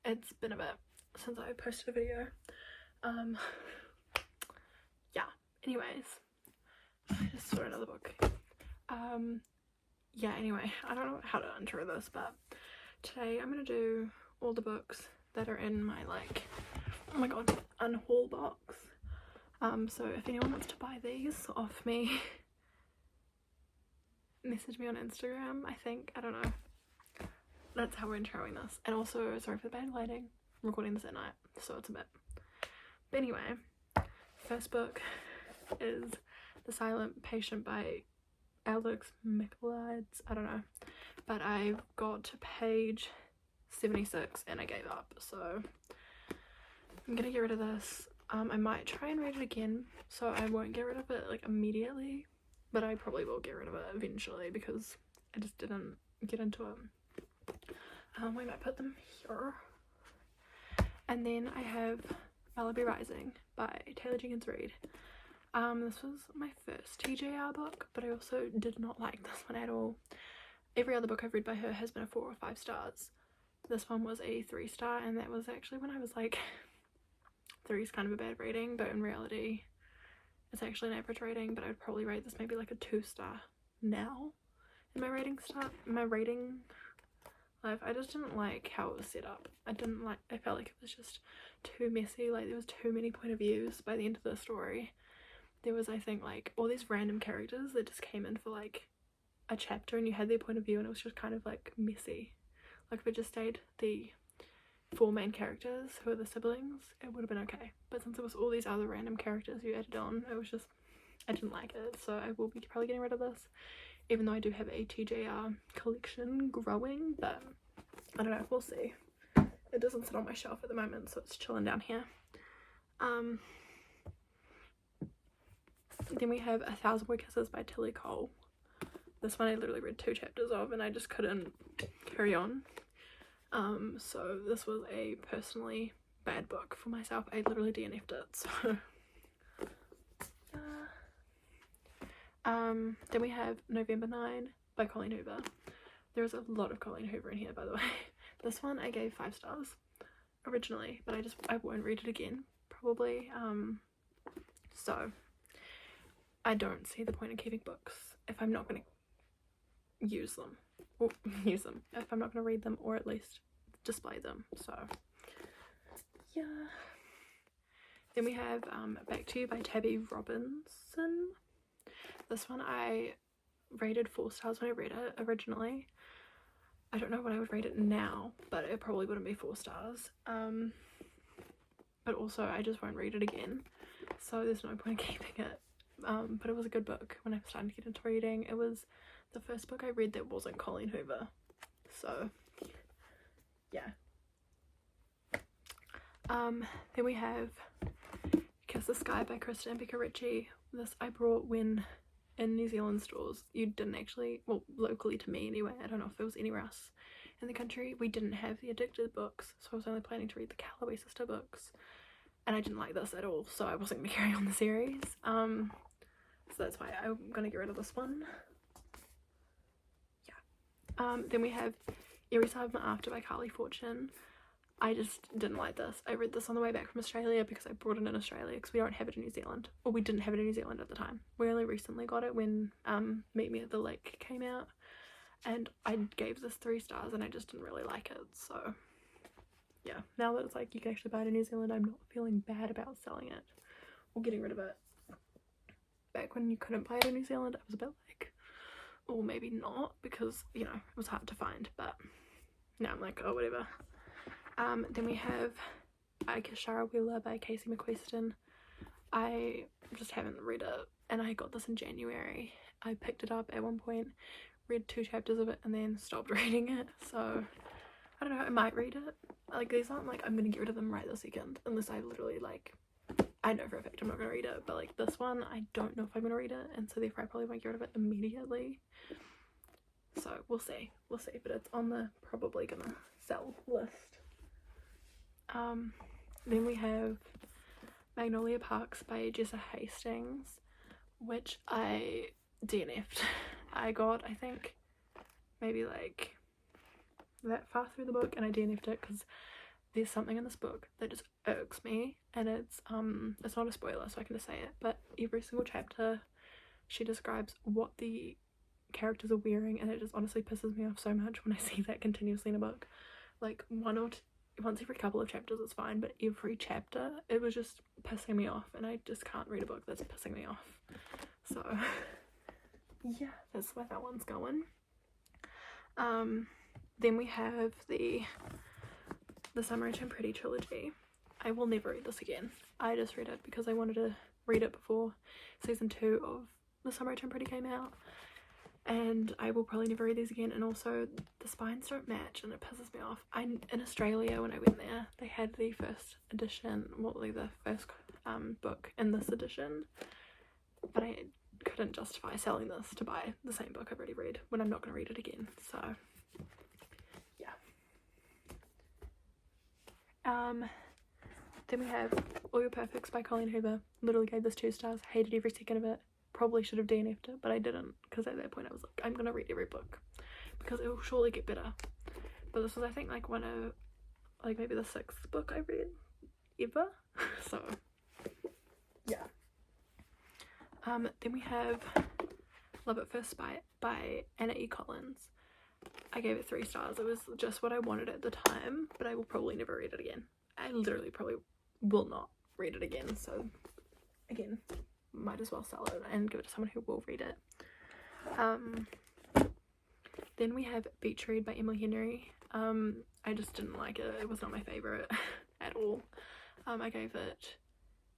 it's been a bit since I posted a video. Yeah, anyways, I just saw another book. Yeah, anyway, I don't know how to intro this, but today I'm gonna do all the books that are in my, like, oh my god, unhaul box. So if anyone wants to buy these off me, message me on Instagram. I don't know, that's how we're introing this. And also, sorry for the bad lighting, I'm recording this at night, so it's a bit, but anyway, first book is The Silent Patient by Alex Michaelides, I don't know, but I got to page 76 and I gave up, so I'm gonna get rid of this. I might try and read it again, so I won't get rid of it like immediately, but I probably will get rid of it eventually because I just didn't get into it. We might put them here. And then I have Malibu Rising by Taylor Jenkins Reid. This was my first TJR book, but I also did not like this one at all. Every other book I've read by her has been a 4 or 5 stars. This one was a 3-star, and that was actually when I was like, 3 is kind of a bad rating, but in reality it's actually an average rating, but I'd probably rate this maybe like a 2-star now in my rating life. I just didn't like how it was set up. I felt like it was just too messy, like there was too many point of views by the end of the story. There was, I think, like all these random characters that just came in for like a chapter and you had their point of view, and it was just kind of like messy. Like if it just stayed the 4 main characters who are the siblings, it would have been okay, but since it was all these other random characters you added on, it was just, I didn't like it. So I will be probably getting rid of this, even though I do have a TJR collection growing, but I don't know, we'll see. It doesn't sit on my shelf at the moment, so it's chilling down here. Then we have 1,000 Boy Kisses by Tilly Cole. This one I literally read 2 chapters of and I just couldn't carry on. So this was a personally bad book for myself. I literally DNF'd it, so then we have November 9 by Colleen Hoover. There's a lot of Colleen Hoover in here, by the way. This one I gave 5 stars originally, but I won't read it again probably. So I don't see the point in keeping books if I'm not going to use them, if I'm not going to read them, or at least display them. So yeah. Then we have Back to You by Tabby Robinson. This one I rated 4 stars when I read it originally. I don't know what I would rate it now, but it probably wouldn't be 4 stars. But also I just won't read it again, so there's no point in keeping it. But it was a good book when I was starting to get into reading. It was the first book I read that wasn't Colleen Hoover, so yeah. Then we have Kiss the Sky by Krista and Becca Ritchie. This I brought when in New Zealand stores you didn't actually, well, locally to me anyway, I don't know if there was anywhere else in the country, we didn't have the Addicted books, so I was only planning to read the Calloway sister books, and I didn't like this at all, so I wasn't going to carry on the series. So that's why I'm going to get rid of this one. Yeah. Then we have Every Side of My After by Carly Fortune. I just didn't like this. I read this on the way back from Australia because I brought it in Australia because we don't have it in New Zealand. Or we didn't have it in New Zealand at the time. We only recently got it when Meet Me at the Lake came out. And I gave this 3 stars and I just didn't really like it. So yeah, now that it's like you can actually buy it in New Zealand, I'm not feeling bad about selling it or getting rid of it. Back when you couldn't buy it in New Zealand, I was a bit like, or maybe not, because, you know, it was hard to find, but now I'm like, oh, whatever. Then we have I Kiss Shara Wheeler by Casey McQuiston. I just haven't read it, and I got this in January. I picked it up at one point, read 2 chapters of it, and then stopped reading it, so I don't know, I might read it. Like, these aren't like I'm gonna get rid of them right this second, unless I literally, like, I know for a fact I'm not gonna read it, but like this one I don't know if I'm gonna read it, and so therefore I probably won't get rid of it immediately. So we'll see, but it's on the probably gonna sell list. Then we have Magnolia Parks by Jessa Hastings, which I DNF'd. I got, I think, maybe like that far through the book and I DNF'd it because there's something in this book that just irks me, and it's not a spoiler, so I can just say it, but every single chapter she describes what the characters are wearing, and it just honestly pisses me off so much when I see that continuously in a book. Like once every couple of chapters it's fine, but every chapter it was just pissing me off, and I just can't read a book that's pissing me off. So yeah, that's where that one's going. Then we have the Summer I Turned Pretty trilogy. I will never read this again. I just read it because I wanted to read it before season 2 of The Summer I Turned Pretty came out, and I will probably never read these again. And also the spines don't match, and it pisses me off. In Australia, when I went there, they had the first edition, the first book in this edition, but I couldn't justify selling this to buy the same book I've already read when I'm not going to read it again. So yeah. Then we have All Your Perfects by Colleen Hoover. Literally gave this 2 stars, hated every second of it. Probably should have DNF'd it, but I didn't, because at that point I was like, I'm gonna read every book because it will surely get better. But this was, I think, like one of, like maybe the 6th book I read ever. So yeah. Then we have Love at First Sight by Anna E. Collins. I gave it 3 stars. It was just what I wanted at the time, but I will probably never read it again. I literally probably will not read it again, so again, might as well sell it and give it to someone who will read it. Then we have Beach Read by Emily Henry. I just didn't like it. It was not my favourite at all. I gave it,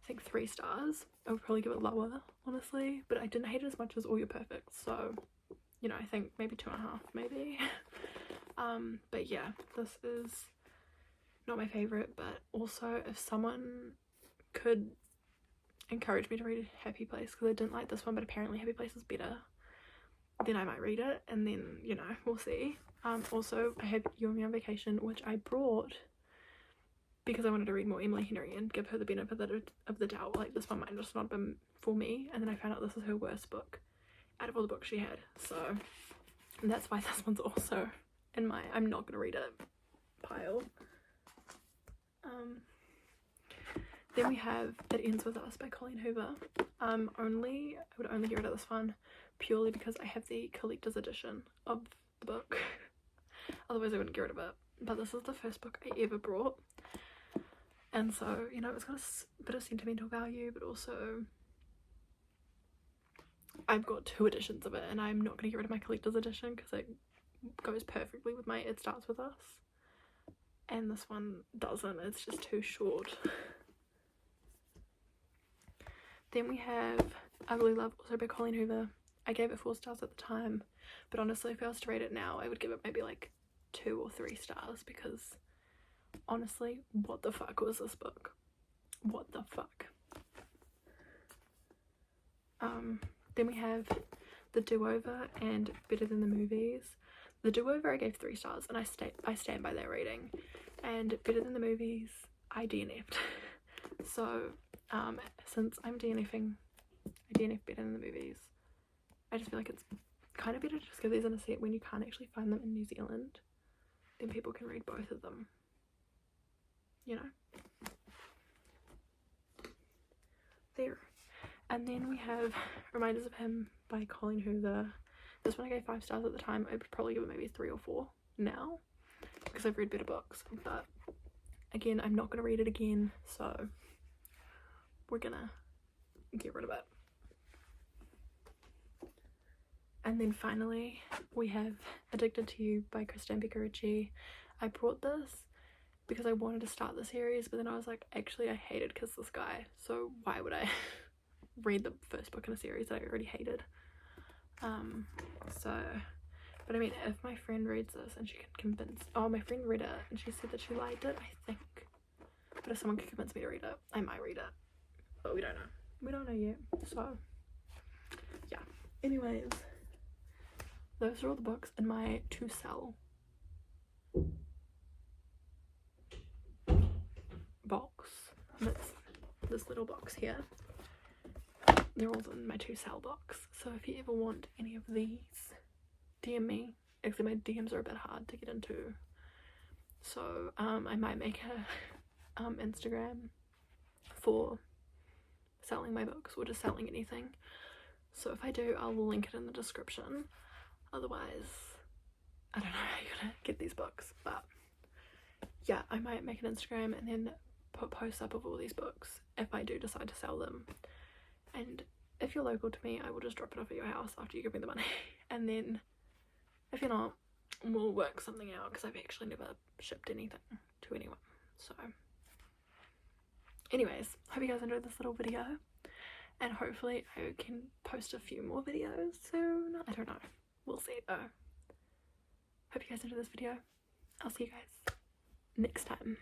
I think, 3 stars. I would probably give it lower, honestly, but I didn't hate it as much as All Your Perfects, so, you know, I think maybe 2.5, maybe. But yeah, this is not my favourite, but also if someone could encourage me to read Happy Place, because I didn't like this one, but apparently Happy Place is better, then I might read it, and then, you know, we'll see. Also, I have You and Me on Vacation, which I brought because I wanted to read more Emily Henry and give her the benefit of the doubt. Like, this one might just not have been for me, and then I found out this is her worst book out of all the books she had, so that's why this one's also in my I'm not gonna read it pile. Then we have It Ends With Us by Colleen Hoover. I would only get rid of this one purely because I have the collector's edition of the book. Otherwise I wouldn't get rid of it. But this is the first book I ever brought, and so, you know, it's got a bit of sentimental value, but also I've got 2 editions of it, and I'm not going to get rid of my collector's edition because it goes perfectly with my It Starts With Us, and this one doesn't. It's just too short. Then we have Ugly Love, also by Colleen Hoover. I gave it 4 stars at the time, but honestly, if I was to rate it now, I would give it maybe like 2 or 3 stars, because honestly, what the fuck was this book? What the fuck? Then we have The Do-Over and Better Than the Movies. The Do-Over I gave 3 stars, and I stand by that rating. And Better Than the Movies, I DNF'd. So, since I'm DNFing, I DNF Better Than the Movies. I just feel like it's kind of better to just give these in a set when you can't actually find them in New Zealand. Then people can read both of them. You know? There. And then we have Reminders of Him by Colleen Hoover. This one I gave 5 stars at the time. I would probably give it maybe 3 or 4 now, because I've read better books. But again, I'm not going to read it again, so we're gonna get rid of it. And then finally, we have Addicted to You by Christine Beccarici. I brought this because I wanted to start the series, but then I was like, actually, I hated Kiss This Guy, so why would I read the first book in a series that I already hated? But I mean, if my friend reads this and she can convince, my friend read it and she said that she liked it, I think. But if someone could convince me to read it, I might read it. But we don't know. We don't know yet, so yeah. Anyways, those are all the books in my to sell box. That's this little box here. They're all in my to sell box. So if you ever want any of these, DM me. Actually, my DMs are a bit hard to get into, So I might make a Instagram for selling my books or just selling anything. So if I do, I'll link it in the description. Otherwise, I don't know how you're gonna get these books, but yeah, I might make an Instagram and then put posts up of all these books if I do decide to sell them. And if you're local to me, I will just drop it off at your house after you give me the money. And then if you're not, we'll work something out, because I've actually never shipped anything to anyone. So anyways, hope you guys enjoyed this little video, and hopefully I can post a few more videos soon. I don't know, we'll see though. Hope you guys enjoyed this video. I'll see you guys next time.